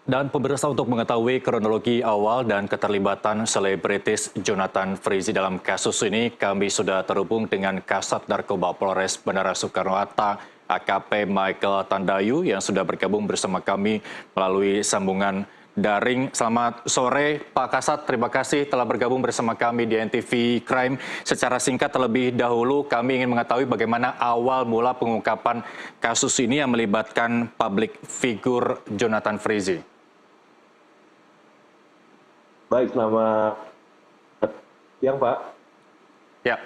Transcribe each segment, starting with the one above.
Dan pemirsa, untuk mengetahui kronologi awal dan keterlibatan selebritis Jonathan Frizzy dalam kasus ini, kami sudah terhubung dengan Kasat Narkoba Polres Bandara Soekarno-Hatta, AKP Michael Tandayu, yang sudah bergabung bersama kami melalui sambungan daring. Selamat sore Pak Kasat, terima kasih telah bergabung bersama kami di NTV Crime. Secara singkat terlebih dahulu, kami ingin mengetahui bagaimana awal mula pengungkapan kasus ini yang melibatkan publik figur Jonathan Frizzy. Baik, selamat siang Pak. Ya.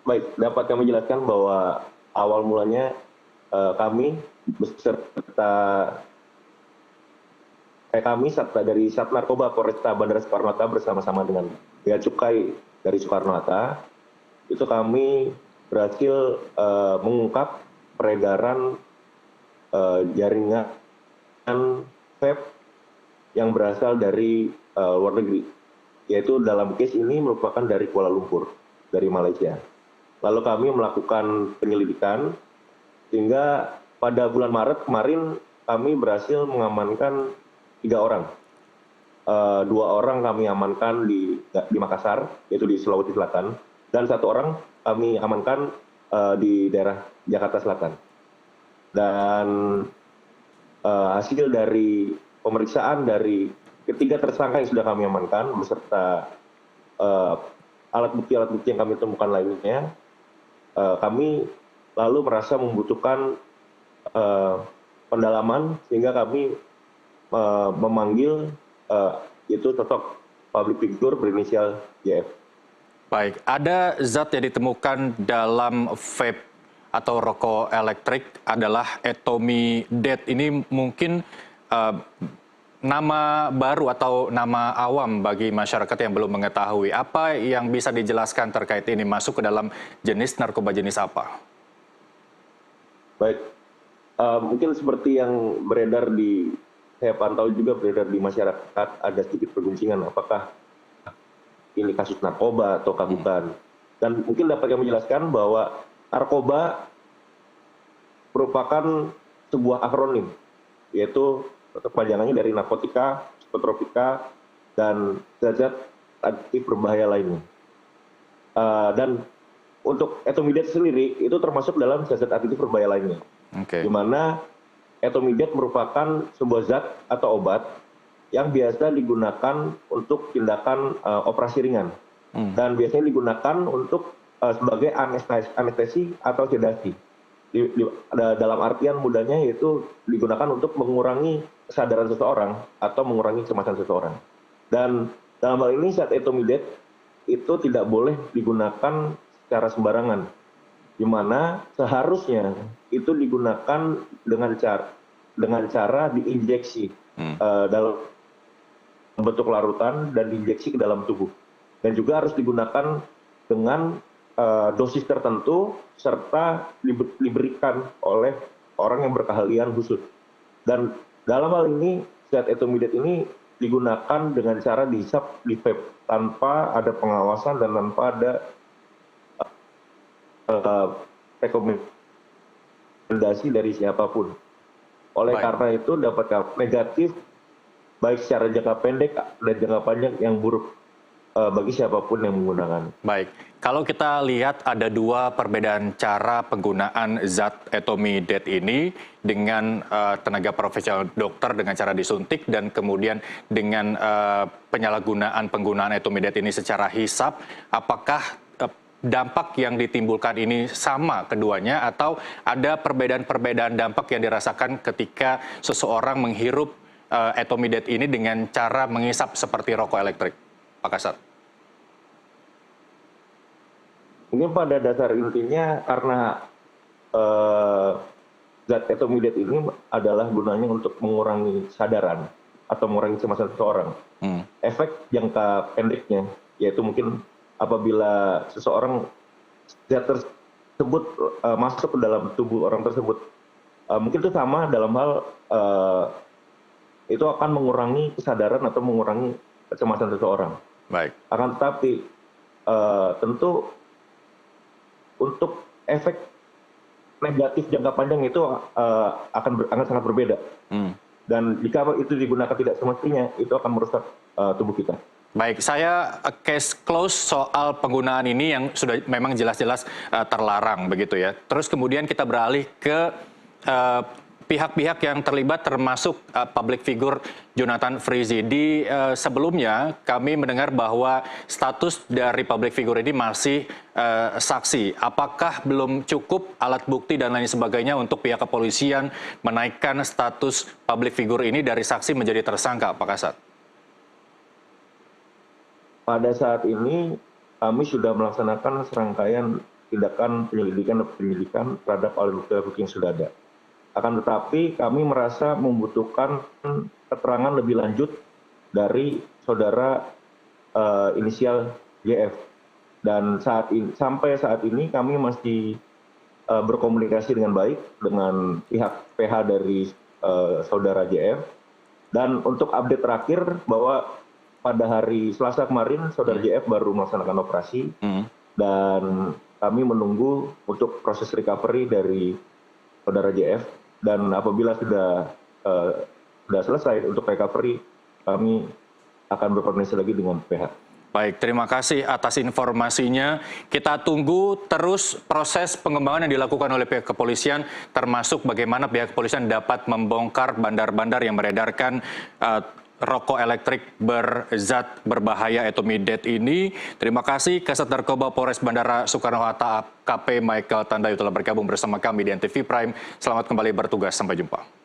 Baik, dapat kami jelaskan bahwa awal mulanya kami beserta dari Sat Narkoba Polresta Bandara Soekarno-Hatta bersama-sama dengan Bea Cukai dari Soekarno-Hatta, itu kami berhasil mengungkap peredaran jaringan vape yang berasal dari luar negeri, yaitu dalam case ini merupakan dari Kuala Lumpur, dari Malaysia. Lalu kami melakukan penyelidikan, sehingga pada bulan Maret kemarin kami berhasil mengamankan 3 orang. 2 orang kami amankan di Makassar, yaitu di Sulawesi Selatan, dan 1 orang kami amankan di daerah Jakarta Selatan. Dan hasil dari pemeriksaan dari ketiga tersangka yang sudah kami amankan beserta alat bukti yang kami temukan lainnya, kami lalu merasa membutuhkan pendalaman, sehingga kami memanggil itu sosok public figure berinisial JF. Baik, ada zat yang ditemukan dalam vape atau rokok elektrik adalah Etomidat. Ini mungkin nama baru atau nama awam bagi masyarakat yang belum mengetahui. Apa yang bisa dijelaskan terkait ini? Masuk ke dalam jenis narkoba jenis apa? Baik, mungkin seperti yang beredar saya pantau juga beredar di masyarakat, ada sedikit perguncingan apakah ini kasus narkoba atau bukan. Dan mungkin dapat kami jelaskan bahwa narkoba merupakan sebuah akronim, yaitu kepanjangannya dari narkotika, psikotropika, dan zat-zat aktif berbahaya lainnya. Dan untuk Etomidat sendiri itu termasuk dalam zat-zat aktif berbahaya lainnya. Di mana Etomidat merupakan sebuah zat atau obat yang biasa digunakan untuk tindakan operasi ringan. Dan biasanya digunakan untuk sebagai anestesi atau sedasi. Dalam artian mudahnya yaitu digunakan untuk mengurangi kesadaran seseorang atau mengurangi kecemasan seseorang. Dan dalam hal ini zat Etomidat itu tidak boleh digunakan secara sembarangan, di mana seharusnya itu digunakan dengan cara diinjeksi dalam bentuk larutan dan diinjeksi ke dalam tubuh, dan juga harus digunakan dengan dosis tertentu serta diberikan oleh orang yang berkeahlian khusus. Dan dalam hal ini zat Etomidat ini digunakan dengan cara dihisap di vape tanpa ada pengawasan dan tanpa ada rekomendasi dari siapapun. Karena itu dapat negatif baik secara jangka pendek dan jangka panjang yang buruk bagi siapapun yang menggunakan. Baik, kalau kita lihat ada 2 perbedaan cara penggunaan zat Etomidat ini dengan tenaga profesional dokter dengan cara disuntik, dan kemudian dengan penyalahgunaan penggunaan Etomidat ini secara hisap. Apakah dampak yang ditimbulkan ini sama keduanya, atau ada perbedaan-perbedaan dampak yang dirasakan ketika seseorang menghirup Etomidat ini dengan cara menghisap seperti rokok elektrik, Pak Kasat? Mungkin pada dasar intinya karena zat Etomidat ini adalah gunanya untuk mengurangi kesadaran atau mengurangi kecemasan seseorang. Efek jangka pendeknya yaitu mungkin apabila seseorang zat tersebut masuk ke dalam tubuh orang tersebut, mungkin itu sama dalam hal itu akan mengurangi kesadaran atau mengurangi kecemasan seseorang. Baik. Akan tetapi tentu untuk efek negatif jangka panjang itu akan sangat berbeda. Dan jika itu digunakan tidak semestinya, itu akan merusak tubuh kita. Baik, saya case close soal penggunaan ini yang sudah memang jelas-jelas terlarang begitu ya. Terus kemudian kita beralih ke pihak-pihak yang terlibat termasuk public figure Jonathan Frizzy. Di sebelumnya kami mendengar bahwa status dari public figure ini masih saksi. Apakah belum cukup alat bukti dan lain sebagainya untuk pihak kepolisian menaikkan status public figure ini dari saksi menjadi tersangka, Pak Kasat? Pada saat ini kami sudah melaksanakan serangkaian tindakan penyelidikan terhadap alat bukti yang sudah ada. Akan tetapi kami merasa membutuhkan keterangan lebih lanjut dari saudara inisial JF. Dan sampai saat ini kami masih berkomunikasi dengan baik dengan pihak PH dari saudara JF. Dan untuk update terakhir bahwa pada hari Selasa kemarin, saudara JF baru melaksanakan operasi dan kami menunggu untuk proses recovery dari saudara JF. Dan apabila sudah selesai untuk recovery, kami akan berkoordinasi lagi dengan PH. Baik, terima kasih atas informasinya. Kita tunggu terus proses pengembangan yang dilakukan oleh pihak kepolisian, termasuk bagaimana pihak kepolisian dapat membongkar bandar-bandar yang beredarkan rokok elektrik berzat berbahaya atau midet ini. Terima kasih Kasat Narkoba Polres Bandara Soekarno-Hatta AKP Michael Tandayu telah bergabung bersama kami di NTV Prime. Selamat kembali bertugas, sampai jumpa.